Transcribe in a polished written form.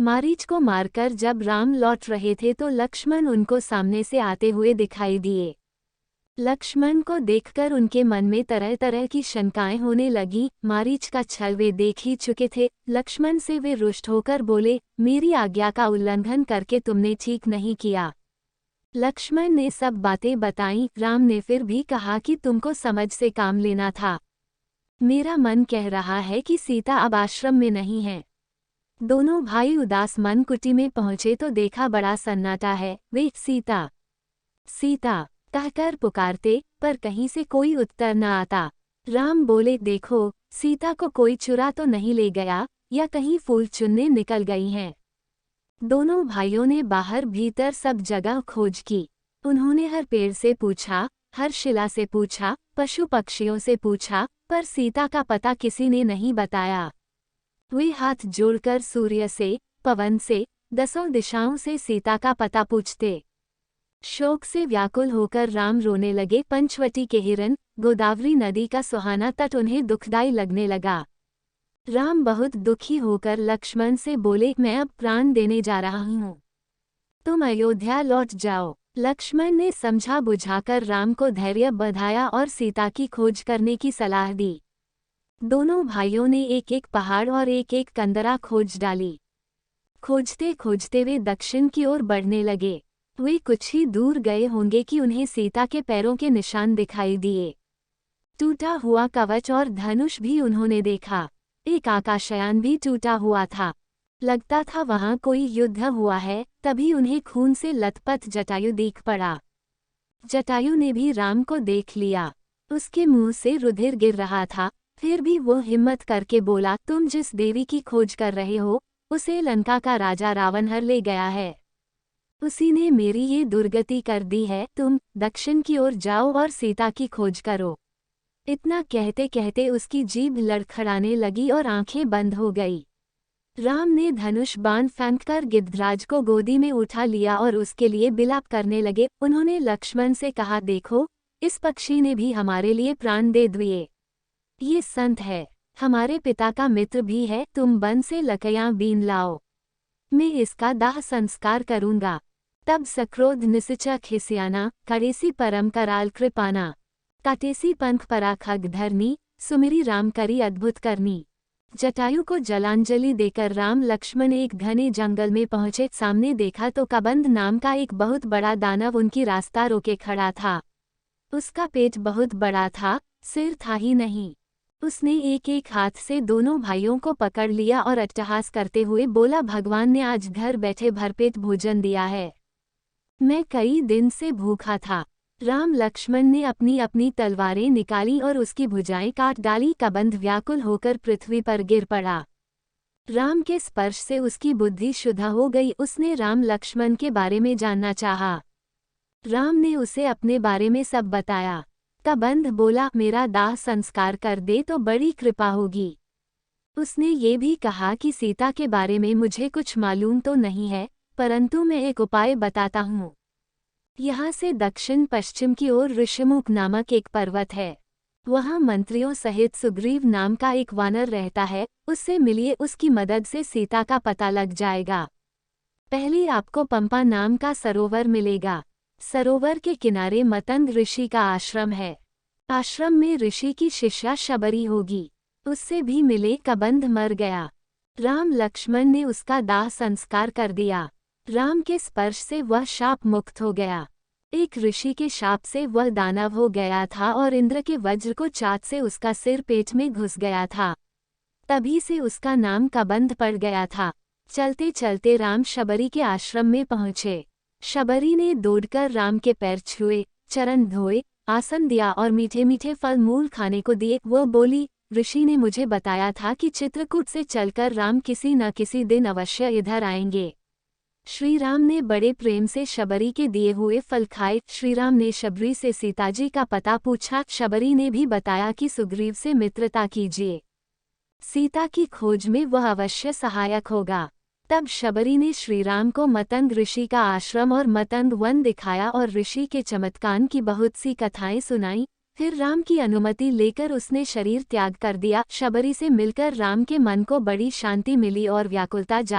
मारीच को मारकर जब राम लौट रहे थे तो लक्ष्मण उनको सामने से आते हुए दिखाई दिए। लक्ष्मण को देखकर उनके मन में तरह तरह की शंकाएं होने लगी। मारीच का छल वे देख ही चुके थे। लक्ष्मण से वे रुष्ट होकर बोले, मेरी आज्ञा का उल्लंघन करके तुमने ठीक नहीं किया। लक्ष्मण ने सब बातें बताईं। राम ने फिर भी कहा कि तुमको समझ से काम लेना था। मेरा मन कह रहा है कि सीता अब आश्रम में नहीं है। दोनों भाई उदास मन कुटी में पहुंचे तो देखा बड़ा सन्नाटा है। वे सीता सीता कहकर पुकारते, पर कहीं से कोई उत्तर न आता। राम बोले, देखो, सीता को कोई चुरा तो नहीं ले गया, या कहीं फूल चुनने निकल गई हैं। दोनों भाइयों ने बाहर भीतर सब जगह खोज की। उन्होंने हर पेड़ से पूछा, हर शिला से पूछा, पशु पक्षियों से पूछा, पर सीता का पता किसी ने नहीं बताया। वे हाथ जोड़कर सूर्य से, पवन से, दसों दिशाओं से सीता का पता पूछते। शोक से व्याकुल होकर राम रोने लगे। पंचवटी के हिरन, गोदावरी नदी का सुहाना तट उन्हें दुखदाई लगने लगा। राम बहुत दुखी होकर लक्ष्मण से बोले, मैं अब प्राण देने जा रहा हूँ, तुम अयोध्या लौट जाओ। लक्ष्मण ने समझा बुझाकर राम को धैर्य बधाया और सीता की खोज करने की सलाह दी। दोनों भाइयों ने एक एक पहाड़ और एक एक कंदरा खोज डाली। खोजते खोजते वे दक्षिण की ओर बढ़ने लगे। वे कुछ ही दूर गए होंगे कि उन्हें सीता के पैरों के निशान दिखाई दिए। टूटा हुआ कवच और धनुष भी उन्होंने देखा। एक आकाशयान भी टूटा हुआ था। लगता था वहां कोई युद्ध हुआ है। तभी उन्हें खून से लथपथ जटायु दिख पड़ा। जटायु ने भी राम को देख लिया। उसके मुंह से रुधिर गिर रहा था, फिर भी वो हिम्मत करके बोला, तुम जिस देवी की खोज कर रहे हो, उसे लंका का राजा रावण हर ले गया है। उसी ने मेरी ये दुर्गति कर दी है। तुम दक्षिण की ओर जाओ और सीता की खोज करो। इतना कहते कहते उसकी जीभ लड़खड़ाने लगी और आंखें बंद हो गई। राम ने धनुष बाण फेंककर गिद्धराज को गोदी में उठा लिया और उसके लिए बिलाप करने लगे। उन्होंने लक्ष्मण से कहा, देखो, इस पक्षी ने भी हमारे लिए प्राण दे दिए। ये संत है, हमारे पिता का मित्र भी है। तुम वन से लकड़ियां बीन लाओ, मैं इसका दाह संस्कार करूंगा। तब सक्रोध निसिचक खिसियाना, कड़ेसी परम कराल कृपाना, काटेसी पंख पराखग धरनी, सुमिरी राम करी अद्भुत करनी। जटायु को जलांजलि देकर राम लक्ष्मण एक घने जंगल में पहुंचे। सामने देखा तो कबंध नाम का एक बहुत बड़ा दानव उनकी रास्ता रोके खड़ा था। उसका पेट बहुत बड़ा था, सिर था ही नहीं। उसने एक एक हाथ से दोनों भाइयों को पकड़ लिया और अट्टहास करते हुए बोला, भगवान ने आज घर बैठे भरपेट भोजन दिया है, मैं कई दिन से भूखा था। राम लक्ष्मण ने अपनी अपनी तलवारें निकाली और उसकी भुजाएं काट डाली। कबंध व्याकुल होकर पृथ्वी पर गिर पड़ा। राम के स्पर्श से उसकी बुद्धि शुद्ध हो गई। उसने राम लक्ष्मण के बारे में जानना चाहा। राम ने उसे अपने बारे में सब बताया। कबंध बोला, मेरा दाह संस्कार कर दे तो बड़ी कृपा होगी। उसने ये भी कहा कि सीता के बारे में मुझे कुछ मालूम तो नहीं है, परंतु मैं एक उपाय बताता हूँ। यहाँ से दक्षिण पश्चिम की ओर ऋषिमुख नामक एक पर्वत है। वहाँ मंत्रियों सहित सुग्रीव नाम का एक वानर रहता है। उससे मिलिए, उसकी मदद से सीता का पता लग जाएगा। पहले आपको पंपा नाम का सरोवर मिलेगा। सरोवर के किनारे मतंग ऋषि का आश्रम है। आश्रम में ऋषि की शिष्या शबरी होगी, उससे भी मिले। कबंध मर गया। राम लक्ष्मण ने उसका दाह संस्कार कर दिया। राम के स्पर्श से वह शाप मुक्त हो गया। एक ऋषि के शाप से वह दानव हो गया था और इंद्र के वज्र को चाट से उसका सिर पेट में घुस गया था। तभी से उसका नाम कबंध पड़ गया था। चलते चलते राम शबरी के आश्रम में पहुँचे। शबरी ने दौड़कर राम के पैर छुए, चरण धोए, आसन दिया और मीठे मीठे फल मूल खाने को दिए। वह बोली, ऋषि ने मुझे बताया था कि चित्रकूट से चलकर राम किसी न किसी दिन अवश्य इधर आएंगे। श्री राम ने बड़े प्रेम से शबरी के दिए हुए फल खाए। श्री राम ने शबरी से सीताजी का पता पूछा। शबरी ने भी बताया कि सुग्रीव से मित्रता कीजिए, सीता की खोज में वह अवश्य सहायक होगा। तब शबरी ने श्रीराम को मतंग ऋषि का आश्रम और मतंग वन दिखाया और ऋषि के चमत्कार की बहुत सी कथाएं सुनाई। फिर राम की अनुमति लेकर उसने शरीर त्याग कर दिया। शबरी से मिलकर राम के मन को बड़ी शांति मिली और व्याकुलता जाती